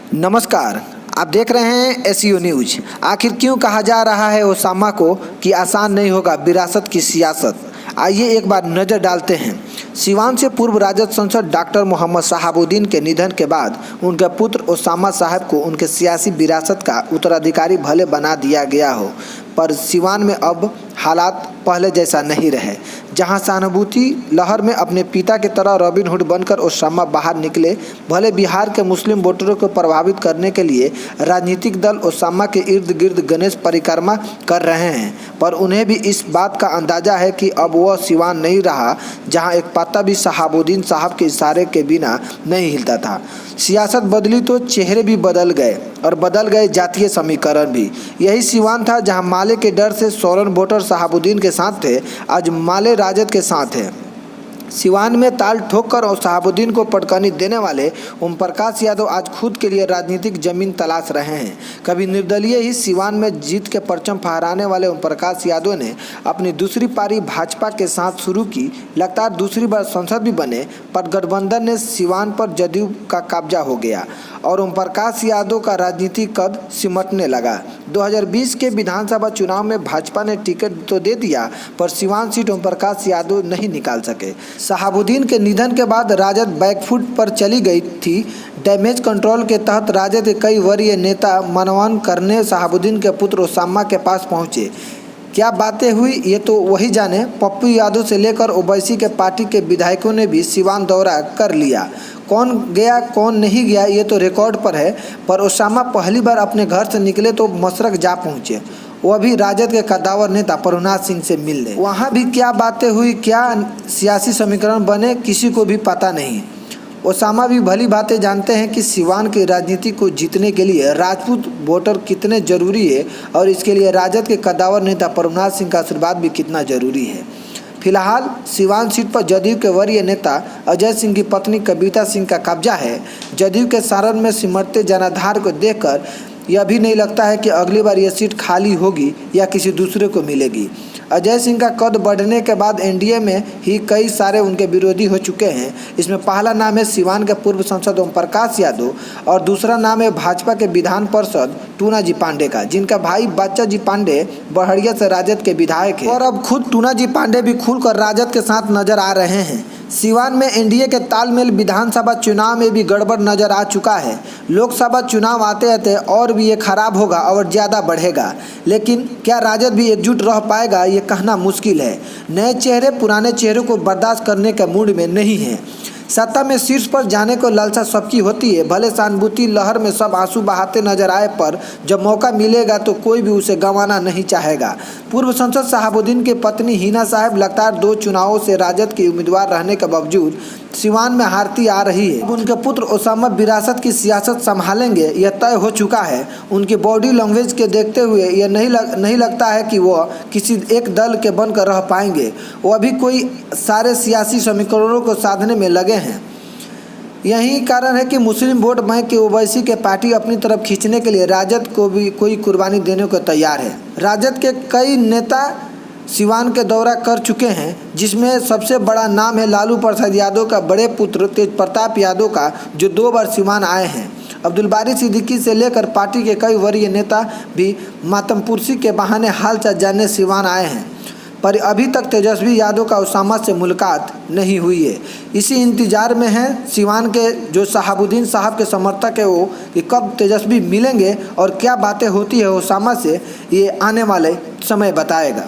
नमस्कार, आप देख रहे हैं एसईओ न्यूज। आखिर क्यों कहा जा रहा है ओसामा को कि आसान नहीं होगा विरासत की सियासत। आइए एक बार नज़र डालते हैं। सिवान से पूर्व राजद सांसद डॉक्टर मोहम्मद शहाबुद्दीन के निधन के बाद उनके पुत्र ओसामा साहब को उनके सियासी विरासत का उत्तराधिकारी भले बना दिया गया हो, पर सिवान में अब हालात पहले जैसा नहीं रहे। जहां सहानुभूति लहर में अपने पिता की तरह रॉबिन हुड बनकर ओसामा बाहर निकले। भले बिहार के मुस्लिम वोटरों को प्रभावित करने के लिए राजनीतिक दल ओसामा के इर्द गिर्द गणेश परिक्रमा कर रहे हैं, पर उन्हें भी इस बात का अंदाजा है कि अब वह सिवान नहीं रहा जहां एक पत्ता भी शहाबुद्दीन साहब के इशारे के बिना नहीं हिलता था। सियासत बदली तो चेहरे भी बदल गए और बदल गए जातीय समीकरण भी। यही सिवान था जहां माले के डर से सोलन वोटर शहाबुद्दीन के साथ थे, आज माले राजद के साथ है। सिवान में ताल ठोककर और शहाबुद्दीन को पटकनी देने वाले ओम प्रकाश यादव आज खुद के लिए राजनीतिक जमीन तलाश रहे हैं। कभी निर्दलीय ही सिवान में जीत के परचम फहराने वाले ओम प्रकाश यादव ने अपनी दूसरी पारी भाजपा के साथ शुरू की। लगातार दूसरी बार संसद भी बने, पर गठबंधन ने सिवान पर जदयू का कब्जा हो गया और ओम प्रकाश यादव का राजनीतिक कद सिमटने लगा। 2020 के विधानसभा चुनाव में भाजपा ने टिकट तो दे दिया, पर सिवान सीट ओम प्रकाश यादव नहीं निकाल सके। शहाबुद्दीन के निधन के बाद राजद बैकफुट पर चली गई थी। डैमेज कंट्रोल के तहत राजद के कई वरीय नेता मनवान करने शहाबुद्दीन के पुत्र ओसामा के पास पहुंचे। क्या बातें हुई ये तो वही जाने। पप्पू यादव से लेकर ओवैसी के पार्टी के विधायकों ने भी सिवान दौरा कर लिया। कौन गया कौन नहीं गया ये तो रिकॉर्ड पर है, पर ओसामा पहली बार अपने घर से निकले तो मशरक जा पहुंचे। वह भी राजद के कद्दावर नेता प्रभुनाथ सिंह से मिलने। वहाँ भी क्या बातें हुई, क्या सियासी समीकरण बने, किसी को भी पता नहीं। ओसामा भी भली बातें जानते हैं कि सिवान की राजनीति को जीतने के लिए राजपूत वोटर कितने जरूरी है और इसके लिए राजद के कद्दावर नेता प्रभुनाथ सिंह का आशीर्वाद भी कितना जरूरी है। फिलहाल सिवान सीट पर जदयू के वरीय नेता अजय सिंह की पत्नी कविता सिंह का कब्जा है। जदयू के सारण में सिमटते जनाधार को देखकर यह भी नहीं लगता है कि अगली बार यह सीट खाली होगी या किसी दूसरे को मिलेगी। अजय सिंह का कद बढ़ने के बाद एनडीए में ही कई सारे उनके विरोधी हो चुके हैं। इसमें पहला नाम है सिवान के पूर्व सांसद ओम प्रकाश यादव और दूसरा नाम है भाजपा के विधान पार्षद टूना जी पांडे का, जिनका भाई बच्चा जी पांडे बड़हरिया से राजद के विधायक है और अब खुद टूना जी पांडे भी खुलकर राजद के साथ नजर आ रहे हैं। सिवान में एनडीए के तालमेल विधानसभा चुनाव में भी गड़बड़ नजर आ चुका है। लोकसभा चुनाव आते आते और भी ये खराब होगा और ज़्यादा बढ़ेगा, लेकिन क्या राजद भी एकजुट रह पाएगा ये कहना मुश्किल है। नए चेहरे पुराने चेहरों को बर्दाश्त करने के मूड में नहीं हैं। सत्ता में शीर्ष पर जाने को लालसा सबकी होती है। भले सहानुभूति लहर में सब आंसू बहाते नजर आए, पर जब मौका मिलेगा तो कोई भी उसे गंवाना नहीं चाहेगा। पूर्व सांसद शहाबुद्दीन की पत्नी हिना साहब लगातार 2 चुनावों से राजद की उम्मीदवार रहने के बावजूद सिवान में हारती आ रही है। अब उनके पुत्र ओसामा विरासत की सियासत संभालेंगे यह तय हो चुका है। उनकी बॉडी लैंग्वेज के देखते हुए यह नहीं लगता है कि वह किसी एक दल के बनकर रह पाएंगे। वह भी कोई सारे सियासी समीकरणों को साधने में लगे हैं। यही कारण है कि मुस्लिम वोट बैंक के ओवैसी के पार्टी अपनी तरफ खींचने के लिए राजद को भी कोई कुर्बानी देने को तैयार है। राजद के कई नेता सिवान के दौरा कर चुके हैं, जिसमें सबसे बड़ा नाम है लालू प्रसाद यादव का बड़े पुत्र तेज प्रताप यादव का, जो 2 बार सिवान आए हैं। अब्दुल बारी सिद्दीकी से लेकर पार्टी के कई वरीय नेता भी मातमपुरसी के बहाने हालचाल जानने सिवान आए हैं, पर अभी तक तेजस्वी यादव का ओसामा से मुलाकात नहीं हुई है। इसी इंतजार में है सिवान के जो शहाबुद्दीन साहब के समर्थक है वो कि कब तेजस्वी मिलेंगे और क्या बातें होती है ओसामा से, ये आने वाले समय बताएगा।